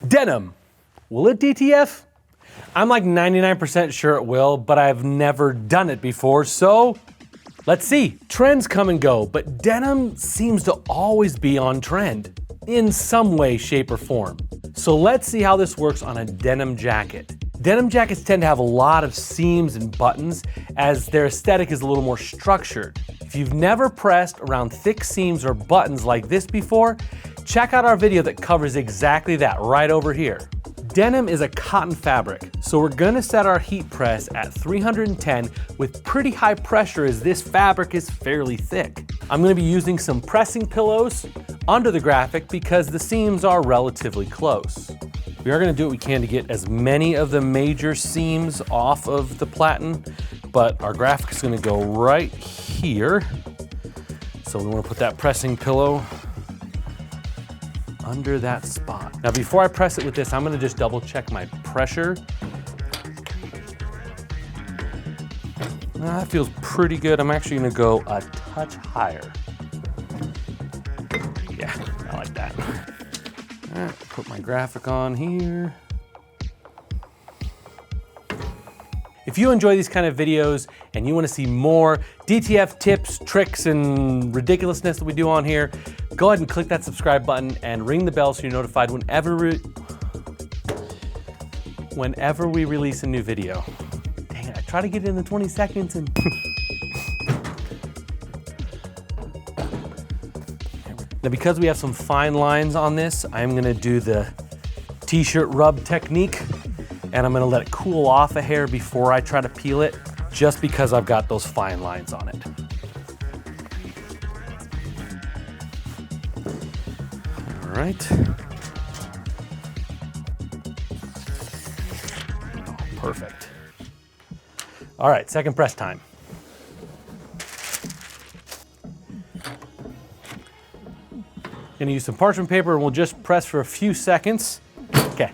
Denim, will it DTF? I'm like 99% sure it will, but I've never done it before, so let's see. Trends come and go, but denim seems to always be on trend in some way, shape, or form. So let's see how this works on a denim jacket. Denim jackets tend to have a lot of seams and buttons as their aesthetic is a little more structured. If you've never pressed around thick seams or buttons like this before, check out our video that covers exactly that right over here. Denim is a cotton fabric, so we're gonna set our heat press at 310 with pretty high pressure as this fabric is fairly thick. I'm gonna be using some pressing pillows under the graphic because the seams are relatively close. We are gonna do what we can to get as many of the major seams off of the platen, but our graphic is gonna go right here. So we wanna put that pressing pillow under that spot. Now before I press it with this, I'm gonna just double check my pressure. That feels pretty good. I'm actually gonna go a touch higher. Yeah, I like that. All right, put my graphic on here. If you enjoy these kind of videos and you want to see more DTF tips, tricks, and ridiculousness that we do on here, go ahead and click that subscribe button and ring the bell so you're notified whenever we release a new video. Dang it, I try to get it in the 20 seconds and... Now because we have some fine lines on this, I'm gonna do the t-shirt rub technique, and I'm gonna let it cool off a hair before I try to peel it, just because I've got those fine lines on it. All right. Oh, perfect. All right, second press time. Gonna use some parchment paper and we'll just press for a few seconds. Okay.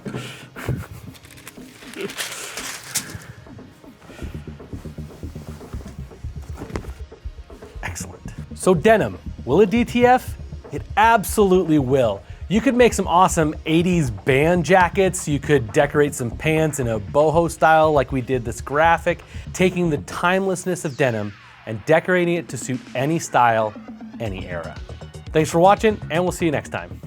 Excellent. So denim, will it DTF? It absolutely will. You could make some awesome 80s band jackets. You could decorate some pants in a boho style like we did this graphic, taking the timelessness of denim and decorating it to suit any style, any era. Thanks for watching, and we'll see you next time.